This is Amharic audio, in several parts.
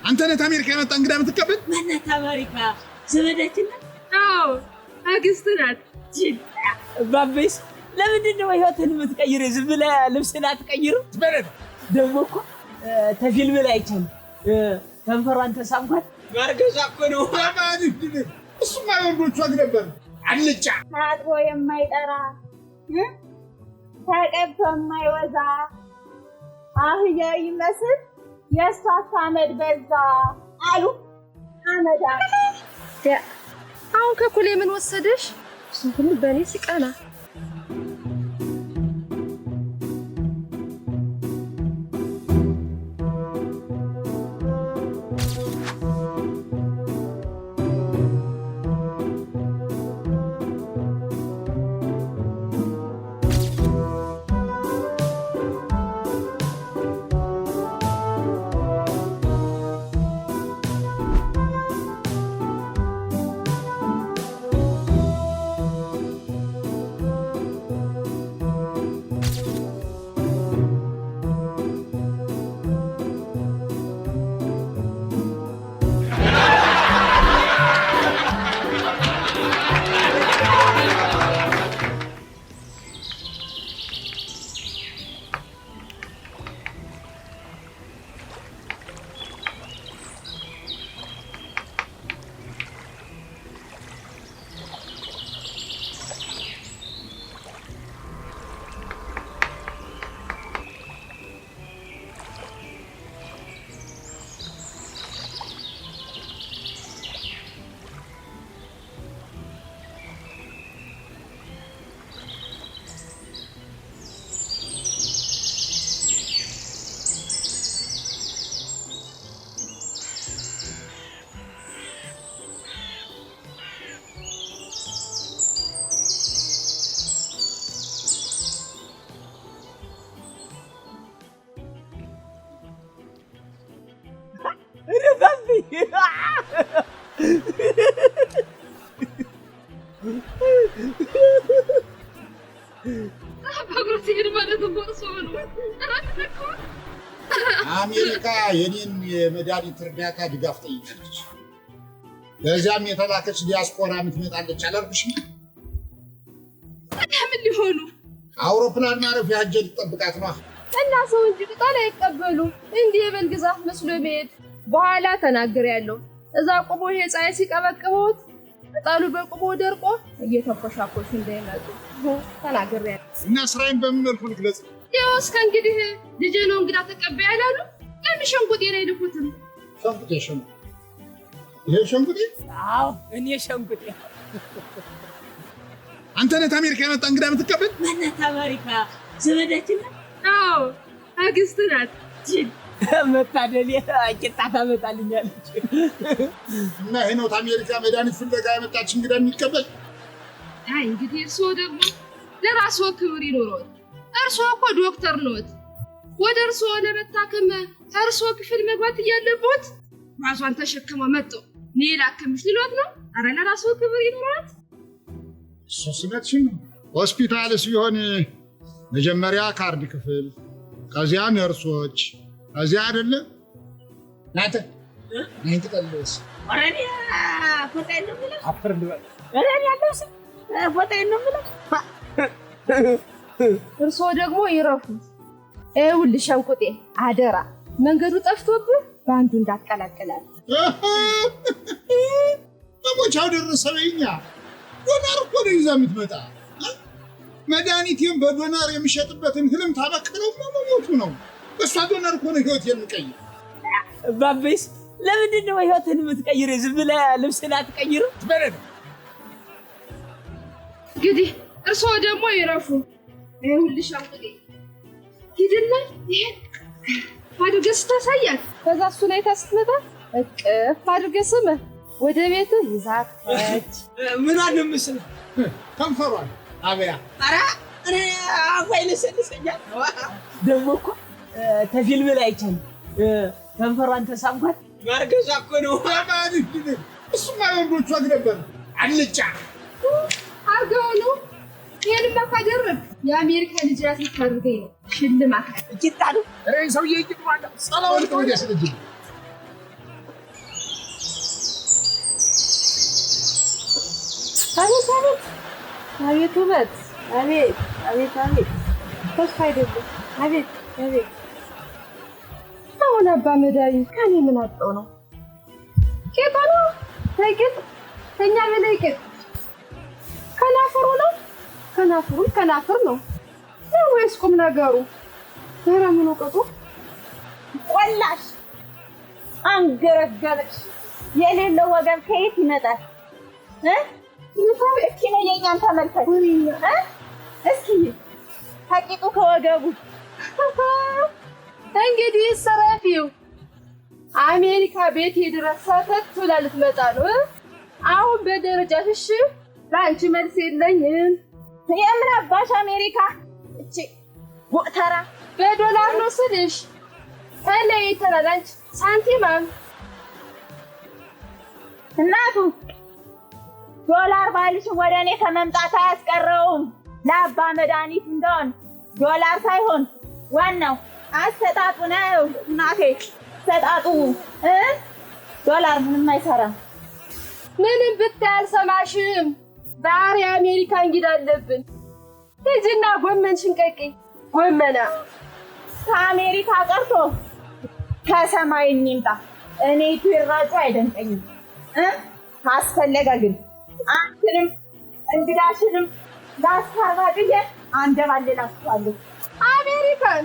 አንተ ነህ አሜሪካ የመጣ እንግዳ የምትቀበል? ማናት አሜሪካ? ዘመዳችን ናት? አዎ አክስት ናት። ባቤስ ለምንድን ነው ህይወትን የምትቀይር? ዝም ብለህ ልብስን አትቀይርም? ደግሞ እኮ ተፊልም ላይ አይቻልም ከንፈሯን ተሳምኳት ማርገዟ እኮ ነው። እሱማ የወንዶቹ ወግ ነበር። አልጫ ታጥቦ የማይጠራ ተቀብቶ የማይወዛ አህያ ይመስል የእሷስ አመድ በዛ አሉ አመዳ። አሁን ከኩሌ ምን ወሰደሽ? ሁሉ በእኔ ሲቀና አሜሪካ የኔን የመድኃኒት እርዳታ ድጋፍ ጠይቃለች። በዛም የተላከች ዲያስፖራ የምትመጣለች አላልኩሽም? ምን ሊሆኑ አውሮፕላን ማረፊያ ሄጄ ልጠብቃት ነው። እና ሰው እንጂ ቅጠል አይቀበሉም። እንዲህ የበልግ ዛፍ መስሎ መሄድ በኋላ ተናግሬያለሁ። እዛ ቆሞ ይሄ ፀሐይ ሲቀበቅበውት ቅጠሉ በቆሞ ደርቆ እየተኮሻኮሹ እንዳይመጡ ተናግሬያለሁ። እና ስራዬን በምን መልኩ ልግለጽ? ያው እስከ እንግዲህ ልጄ ነው እንግዳ ተቀበይ አላሉ። ለምን ሸንቁጤ ነው የልኩትም? ሸንቁጤ ይሄ ሸንቁጤ? አዎ እኔ ሸንቁጤ። አንተ ነህ አሜሪካ የመጣ እንግዳ የምትቀበል? ማናት አሜሪካ? ዘመዳችን ናት? አዎ አክስት ናት። መታደል ቂጣ ታመጣልኛለች። እና ይሄ ነው አሜሪካ መድኃኒት ፍለጋ የመጣች እንግዳ የሚቀበል? አይ እንግዲህ እርስዎ ደግሞ ለራስዎ ክብር ይኖሮት። እርስዎ እኮ ዶክተር ኖት። ወደ እርስዎ ለመታከም እርስዎ ክፍል መግባት እያለቦት ራሷን ተሸክሞ መጥቶ እኔ ላክምሽ ሊሎት ነው። ኧረ ለራስዎ ክብር ይኖሮት። እሱ ስመትሽን ሆስፒታልስ ቢሆን መጀመሪያ ካርድ ክፍል፣ ከዚያ ነርሶች፣ ከዚያ አይደለ ናተ ነኝ ተቀልስ ወራኔ ፎጣይ ነው ማለት አፈር ልበል ወራኔ ያለውስ ፎጣይ ነው ማለት እርስዎ ደግሞ ይረፉ። ይኸውልሽ ሸንቁጤ አደራ መንገዱ ጠፍቶብህ በአንዱ እንዳትቀላቀላል። በሞቻው ደረሰበኛ ዶላር እኮ ነው ይዛ የምትመጣ። መድኃኒቴን በዶላር የሚሸጥበትን ህልም ታበክለው መሞቱ ነው። እሷ ዶላር እኮ ነው ህይወት የሚቀይር። ባቤስ ለምንድን ነው ህይወትን የምትቀይር? ዝም ብለህ ልብስን አትቀይርም? እንግዲህ እርስዎ ደግሞ ይረፉ። ይኸውልሽ ሸንቁጤ ሂድና ይሄን አድርገህ ስታሳያት ከዛ እሱን አይታ ስትመጣ እቅፍ አድርገህ ስመህ ወደ ቤትህ ይዛት ሄድ። ምኗን ነው የምስለው? ከንፈሯን አበያ። ኧረ እኔ አፏይ ልስልሰኛል። ደግሞ እኮ ተፊልም ላይ አይቻልም ከንፈሯን ተሳምኳት ማርገዟ እኮ ነው። እሱማ የወንዶቹ ወግ ነበር። አልጫ አርገው ነው። ይሄንማ ካደረግ የአሜሪካ ልጅ ራስ ልታደርገኝ ነው። ሽልማት ቂጣ ነው። ሰውዬ ቂጥ ማለት ጸላውን ወዲያ ስለጅ አቤት አቤት አቤት ውበት አቤት አቤት አቤት ተስፋ አይደለም አቤት አቤት አሁን አባ መዳይ ከኔ ምን አጣው ነው ቄጦ ነው ታይቀጥ ተኛ በላይ ቄጥ ከናፍሩ ነው ከናፍር ነው ወይስ ቁም ነገሩ ተራምኖ ቀጡ ቆላሽ አንገረገረሽ የሌለው ወገብ ከየት ይመጣል እስኪ ነው የኛን ተመልከት እስኪ ታቂጡ ከወገቡ እንግዲህ ሰራፊው አሜሪካ ቤት ድረስ ተጥላ ልትመጣ ነው አሁን በደረጃሽ ላንቺ መልስ የለኝም የምን አባሽ አሜሪካ እቺ ወተራ በዶላር ነው ስልሽ ተለይተናል ሳንቲማም እናቱ ዶላር ባልሽ ወደኔ ከመምጣት አያስቀረውም ለአባ መድኃኒት እንደሆን ዶላር ሳይሆን ዋናው አሰጣጡ ነው እናቴ ሰጣጡ ዶላር ምንም አይሰራም ምንም ብታይ አልሰማሽም ዛሬ አሜሪካ እንግዳ አለብን ሂጂና ጎመንሽን ቀቂ ጎመና ከአሜሪካ ቀርቶ ከሰማይ እንምጣ እኔ ትራጩ አይደንቀኝም ካስፈለገ ግን አንተንም እንግዳሽንም ላስታርባቅየ አንደባልላችኋለሁ አሜሪካን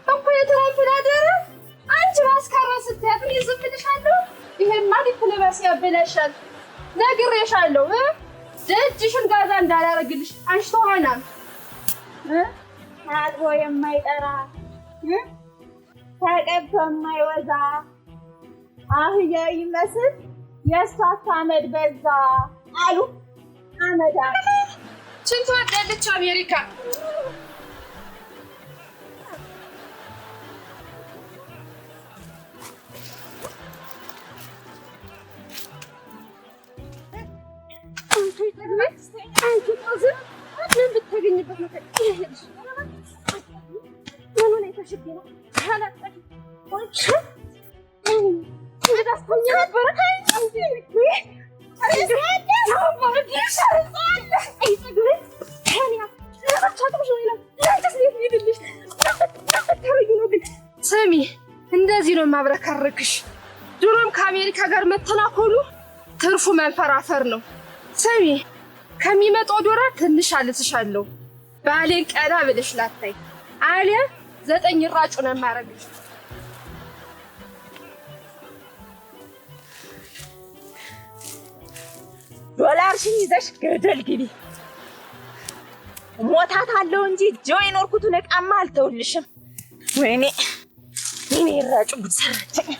እኮ የትራምፕ ናደረ አንቺ ማስካራ ስትያት ይዝብልሻለሁ ይሄማ ዲፕሎማሲ ያበላሻል ነግሬሻለሁ ደጅሽን ጋዛ እንዳላረግልሽ አንሽቶ ሆናል አጥቦ የማይጠራ ተቀብቶ የማይወዛ አህያ ይመስል የእሷት አመድ በዛ አሉ አመዳ ስንት ወደደች አሜሪካ አንቺ ታዝብ ምን ብትገኝበት ነው ከእህልሽ ምን ሆነ ተሽብኝ አላጣቂ ወንች እንግዲህ አስቆኛ ነበር ስሚ እንደዚህ ነው ማብረከርክሽ ድሮም ከአሜሪካ ጋር መተናኮሉ ትርፉ መንፈራፈር ነው ስሚ ከሚመጣው ዶላር ትንሽ አልስሻለሁ ባሌን ቀና ብለሽ ላታይ አሊያ 9 ራጩ ነው ማረግሽ ዶላርሽን ይዘሽ ገደል ግቢ ሞታት አለው እንጂ ጆይን ወርኩቱ ነቃማ አልተውልሽም ወይኔ ራጩ ጉድ ሰራችኝ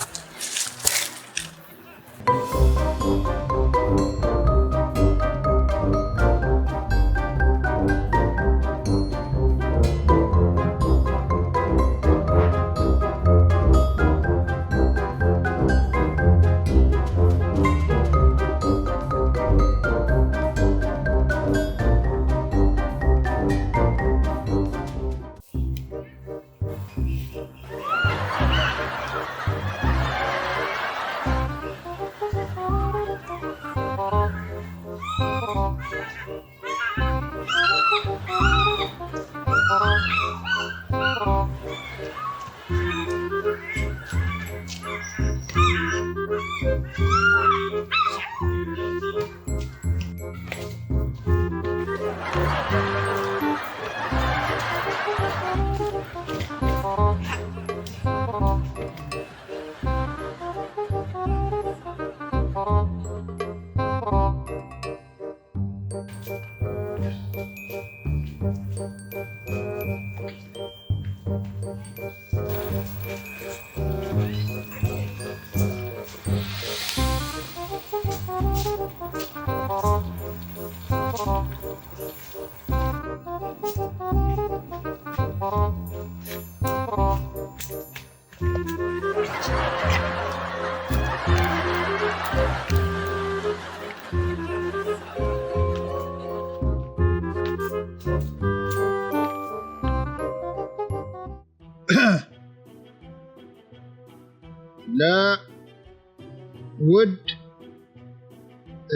ለውድ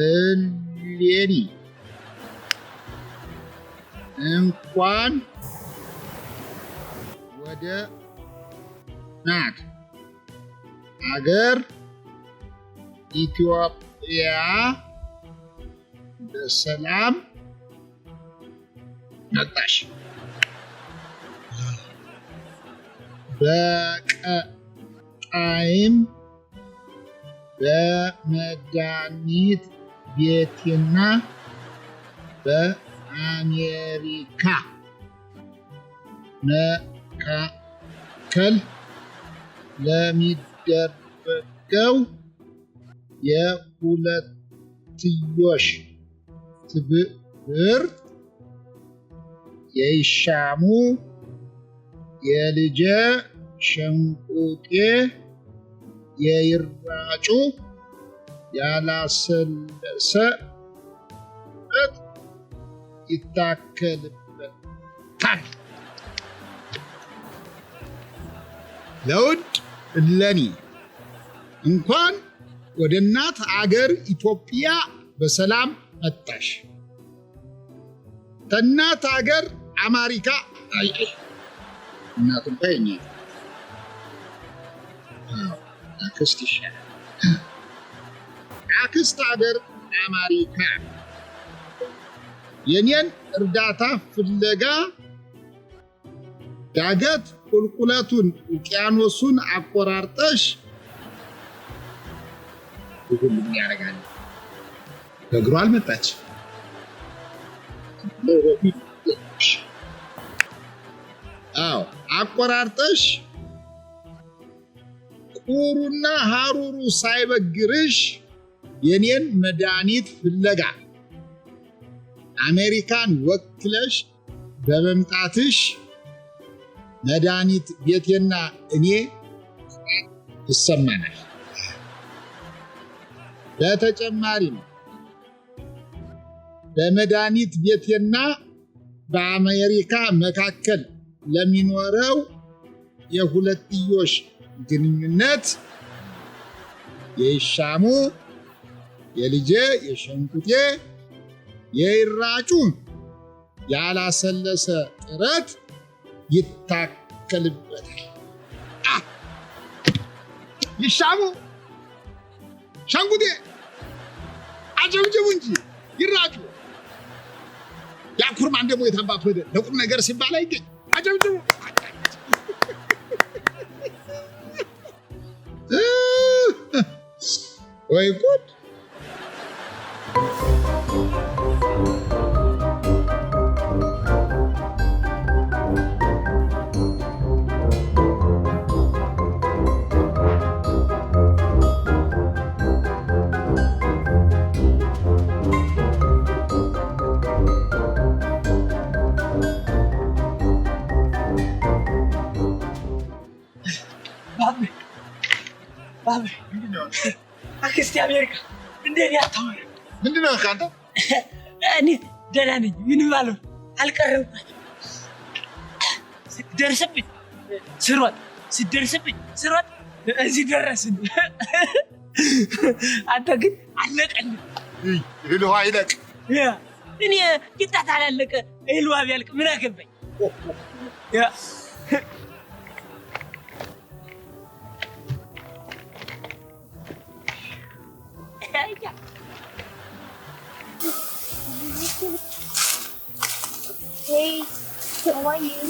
እሌኒ እንኳን ወደ ናት አገር ኢትዮጵያ በሰላም መጣሽ። በቀጣይም በመድኃኒት ቤትና በአሜሪካ መካከል ለሚደረገው የሁለትዮሽ ትብብር የይሻሙ የልጄ ሸንቁጤ የይራጩ ያላሰለሰ ይታከልበታል። ለውድ እለኒ እንኳን ወደ እናት አገር ኢትዮጵያ በሰላም መጣሽ። ከእናት አገር አሜሪካ አየሽ። እናት እንኳን የኛ አክስት ይሻላል። አክስት አገር አሜሪካ የኔን እርዳታ ፍለጋ ዳገት ቁልቁለቱን ውቅያኖሱን አቆራርጠሽ ሁሉም ያደርጋል። በእግሯ አልመጣች። አዎ አቆራርጠሽ ቁሩና ሀሩሩ ሳይበግርሽ የኔን መድኃኒት ፍለጋ አሜሪካን ወክለሽ በመምጣትሽ መድኃኒት ቤቴና እኔ ይሰማናል። በተጨማሪም በመድኃኒት ቤቴና በአሜሪካ መካከል ለሚኖረው የሁለትዮሽ ግንኙነት የይሻሙ የልጄ የሸንቁጤ የይራጩ ያላሰለሰ ጥረት ይታከልበታል። ይሻሙ ሸንቁጤ አጨብጭቡ እንጂ ይራጩ። ያኩርማን ደግሞ የታባቱ ሄደ ለቁም ነገር ሲባል አይገኝ። አጨብጭቡ። ወይ ጉድ! አክስቴ አሜሪካ እንዴት ያታወረ ምንድነው ካንተ? እኔ ደህና ነኝ። ምን ማለት አልቀረብኳትም። ስትደርስብኝ ስሮጥ እዚህ ደረስን። አንተ ግን አለቀልኝ። እህል ውሃ ይለቅ። እኔ ቂጣ አላለቀ እህል ውሃ ቢያልቅ ምን አገባኝ? Hey, why are you here?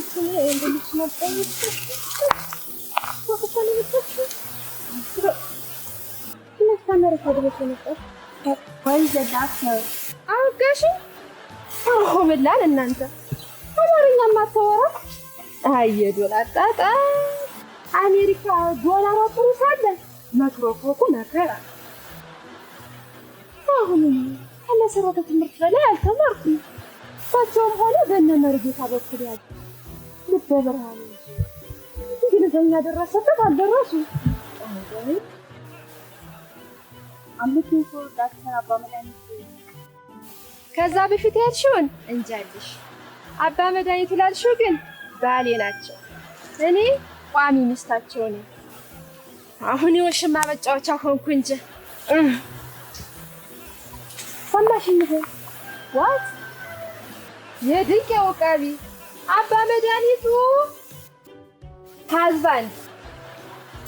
It's not there. What is Why is the doctor? አውቀሽ አሁንላን እናንተ አማርኛ ማታወራ አየዶላጣጣ አሜሪካ ዶላር ጥሩ ሳለ መክሮፎኩ ነከራ አሁን ከመሰረተ ትምህርት በላይ አልተማርኩም። ባቸውም ሆነ በእነመርጌታ በኩል ያለ ልበ ብርሃን ግን ዘኛ ደረሰበት አልደረሱ አምስት ዳክተር አባ መድኃኒት ከዛ በፊት ያልሽውን እንጃልሽ። አባ መድኃኒት ላልሽው ግን ባሌ ናቸው። እኔ ቋሚ ሚስታቸው ነኝ። አሁን የውሽማ መጫወቻ ሆንኩ እንጂ ሰማሽኝ? What? የድንቅ የወቃቢ አባ መድኃኒቱ husband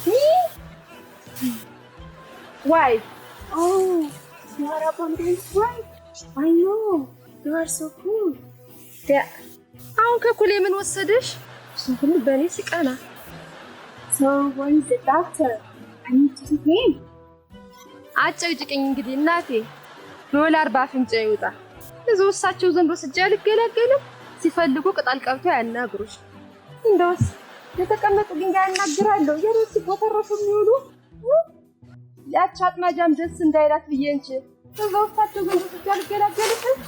me wife. Oh, you are Abba Medani's wife. I know. You are so cool. አሁን ከኩሌ ምን ወሰደሽ? ሁሉ በእኔ ሲቀና። So, where is the doctor? I need to see him. አጨቅጭቅኝ እንግዲህ እናቴ ዶላር ባፍንጫ ይውጣ። እዛው እሳቸው ዘንድ ወስጄ አልገላገልም። ሲፈልጉ ቅጠል ቀብቶ ያናግሩሽ። እንደውስ የተቀመጡ ድንጋይ ያናግራለሁ። የሮስ ቦተረፉ የሚውሉ ያቺ አጥማጃም ደስ እንዳይላት ብዬ እንጂ እዛው እሳቸው ዘንድ ወስጄ አልገላገልም።